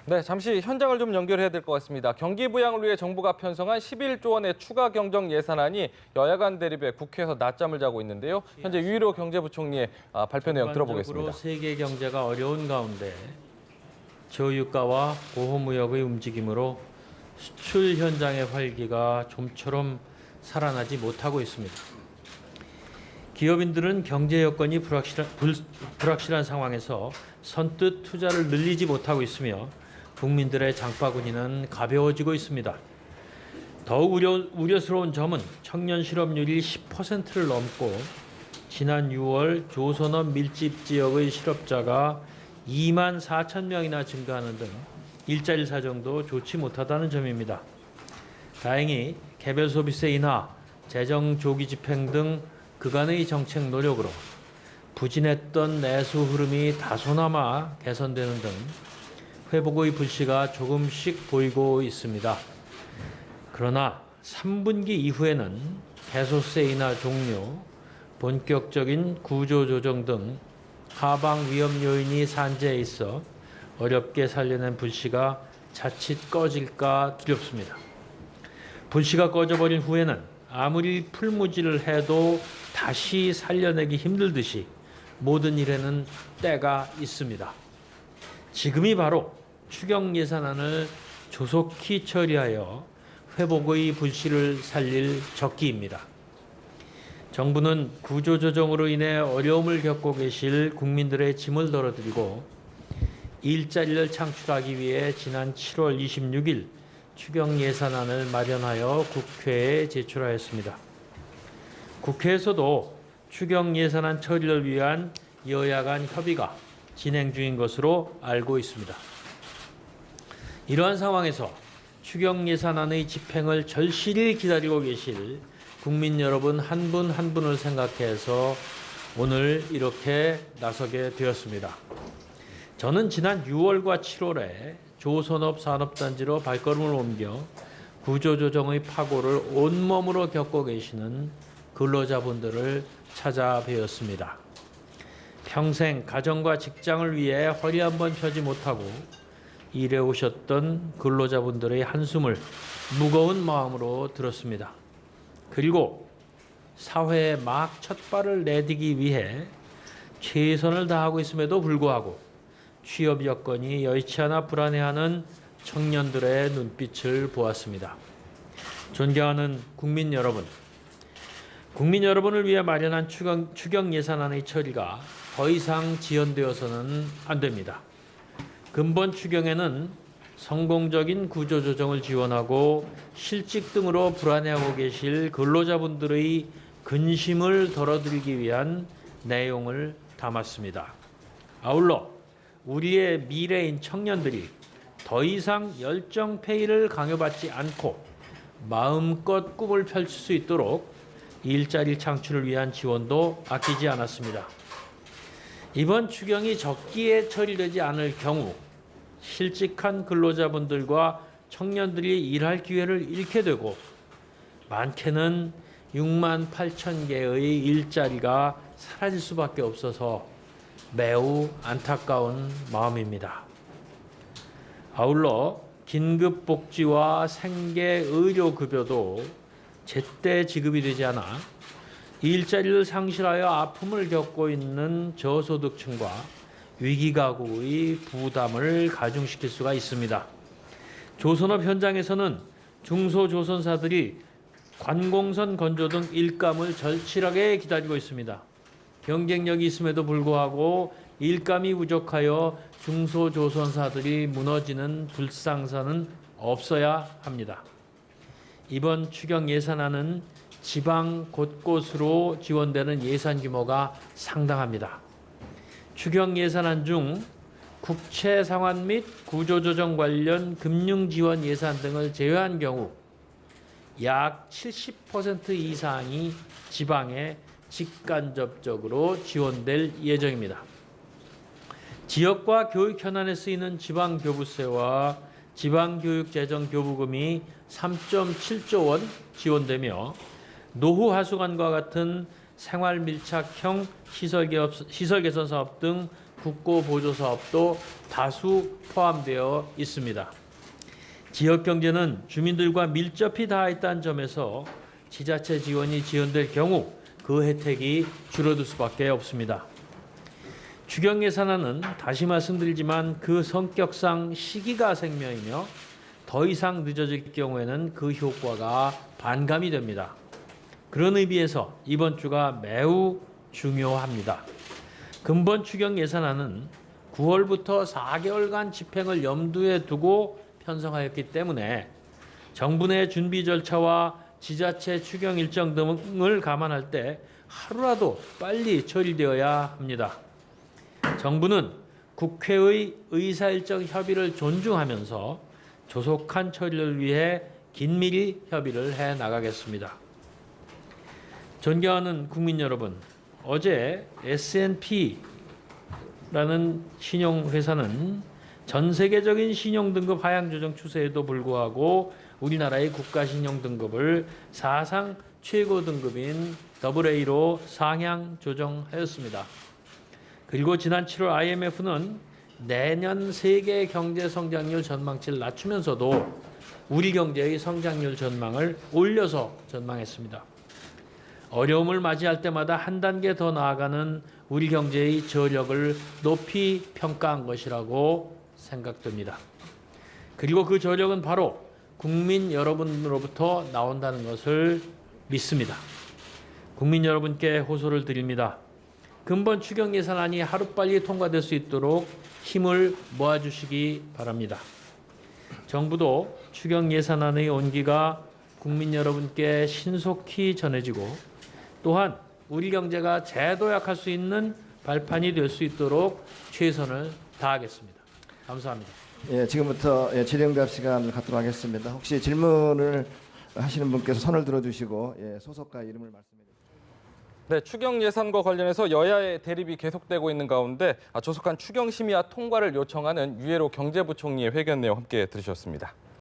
네, 잠시 현장을 좀 연결해야 될 것 같습니다. 경기 부양을 위해 정부가 편성한 11조 원의 추가 경정 예산안이 여야 간 대립에 국회에서 낮잠을 자고 있는데요. 현재 유일호 경제부총리의 발표 내용 들어보겠습니다. 전반적으로 세계 경제가 어려운 가운데 저유가와 고호무역의 움직임으로 수출 현장의 활기가 좀처럼 살아나지 못하고 있습니다. 기업인들은 경제 여건이 불확실한 상황에서 선뜻 투자를 늘리지 못하고 있으며 국민들의 장바구니는 가벼워지고 있습니다. 더욱 우려스러운 점은 청년 실업률이 10%를 넘고 지난 6월 조선업 밀집 지역의 실업자가 2만 4천 명이나 증가하는 등 일자리 사정도 좋지 못하다는 점입니다. 다행히 개별 소비세 인하, 재정 조기 집행 등 그간의 정책 노력으로 부진했던 내수 흐름이 다소나마 개선되는 등 회복의 불씨가 조금씩 보이고 있습니다. 그러나 3분기 이후에는 개소세 인하 종료, 본격적인 구조조정 등 하방 위험 요인이 산재해 있어 어렵게 살려낸 불씨가 자칫 꺼질까 두렵습니다. 불씨가 꺼져버린 후에는 아무리 풀무지를 해도 다시 살려내기 힘들듯이 모든 일에는 때가 있습니다. 지금이 바로 추경 예산안을 조속히 처리하여 회복의 불씨를 살릴 적기입니다. 정부는 구조조정으로 인해 어려움을 겪고 계실 국민들의 짐을 덜어드리고 일자리를 창출하기 위해 지난 7월 26일 추경 예산안을 마련하여 국회에 제출하였습니다. 국회에서도 추경 예산안 처리를 위한 여야 간 협의가 진행 중인 것으로 알고 있습니다. 이러한 상황에서 추경 예산안의 집행을 절실히 기다리고 계실 국민 여러분 한 분 한 분을 생각해서 오늘 이렇게 나서게 되었습니다. 저는 지난 6월과 7월에 조선업 산업단지로 발걸음을 옮겨 구조조정의 파고를 온몸으로 겪고 계시는 근로자분들을 찾아뵈었습니다. 평생 가정과 직장을 위해 허리 한번 펴지 못하고 일해오셨던 근로자분들의 한숨을 무거운 마음으로 들었습니다. 그리고 사회에 막 첫 발을 내디기 위해 최선을 다하고 있음에도 불구하고 취업 여건이 여의치 않아 불안해하는 청년들의 눈빛을 보았습니다. 존경하는 국민 여러분, 국민 여러분을 위해 마련한 추경 예산안의 처리가 더 이상 지연되어서는 안 됩니다. 근본 추경에는 성공적인 구조조정을 지원하고 실직 등으로 불안해하고 계실 근로자분들의 근심을 덜어드리기 위한 내용을 담았습니다. 아울러 우리의 미래인 청년들이 더 이상 열정페이를 강요받지 않고 마음껏 꿈을 펼칠 수 있도록 일자리 창출을 위한 지원도 아끼지 않았습니다. 이번 추경이 적기에 처리되지 않을 경우 실직한 근로자분들과 청년들이 일할 기회를 잃게 되고 많게는 6만 8천 개의 일자리가 사라질 수밖에 없어서 매우 안타까운 마음입니다. 아울러 긴급복지와 생계의료급여도 제때 지급이 되지 않아 일자리를 상실하여 아픔을 겪고 있는 저소득층과 위기가구의 부담을 가중시킬 수가 있습니다. 조선업 현장에서는 중소조선사들이 관공선 건조 등 일감을 절실하게 기다리고 있습니다. 경쟁력이 있음에도 불구하고 일감이 부족하여 중소조선사들이 무너지는 불상사는 없어야 합니다. 이번 추경 예산안은 지방 곳곳으로 지원되는 예산 규모가 상당합니다. 추경 예산안 중 국채 상환 및 구조조정 관련 금융 지원 예산 등을 제외한 경우 약 70% 이상이 지방에 직간접적으로 지원될 예정입니다. 지역과 교육 현안에 쓰이는 지방교부세와 지방교육재정교부금이 3.7조 원 지원되며 노후하수관과 같은 생활밀착형 시설개선 사업 등 국고보조사업도 다수 포함되어 있습니다. 지역경제는 주민들과 밀접히 닿아 있다는 점에서 지자체 지원이 지연될 경우 그 혜택이 줄어들 수밖에 없습니다. 추경예산안은 다시 말씀드리지만 그 성격상 시기가 생명이며 더 이상 늦어질 경우에는 그 효과가 반감이 됩니다. 그런 의미에서 이번 주가 매우 중요합니다. 근본 추경 예산안은 9월부터 4개월간 집행을 염두에 두고 편성하였기 때문에 정부 내 준비 절차와 지자체 추경 일정 등을 감안할 때 하루라도 빨리 처리되어야 합니다. 정부는 국회의 의사일정 협의를 존중하면서 조속한 처리를 위해 긴밀히 협의를 해 나가겠습니다. 존경하는 국민 여러분, 어제 S&P라는 신용회사는 전 세계적인 신용등급 하향 조정 추세에도 불구하고 우리나라의 국가신용등급을 사상 최고 등급인 AA로 상향 조정하였습니다. 그리고 지난 7월 IMF는 내년 세계 경제 성장률 전망치를 낮추면서도 우리 경제의 성장률 전망을 올려서 전망했습니다. 어려움을 맞이할 때마다 한 단계 더 나아가는 우리 경제의 저력을 높이 평가한 것이라고 생각됩니다. 그리고 그 저력은 바로 국민 여러분으로부터 나온다는 것을 믿습니다. 국민 여러분께 호소를 드립니다. 근본 추경 예산안이 하루빨리 통과될 수 있도록 힘을 모아주시기 바랍니다. 정부도 추경 예산안의 온기가 국민 여러분께 신속히 전해지고 또한 우리 경제가 재도약할 수 있는 발판이 될 수 있도록 최선을 다하겠습니다. 감사합니다. 예, 지금부터 질의응답 시간 갖도록 하겠습니다. 혹시 질문을 하시는 분께서 손을 들어주시고 소속과 이름을 말씀해 주시죠. 네, 추경 예산과 관련해서 여야의 대립이 계속되고 있는 가운데 조속한 추경 심의와 통과를 요청하는 유해로 경제부총리의 회견 내용 함께 들으셨습니다.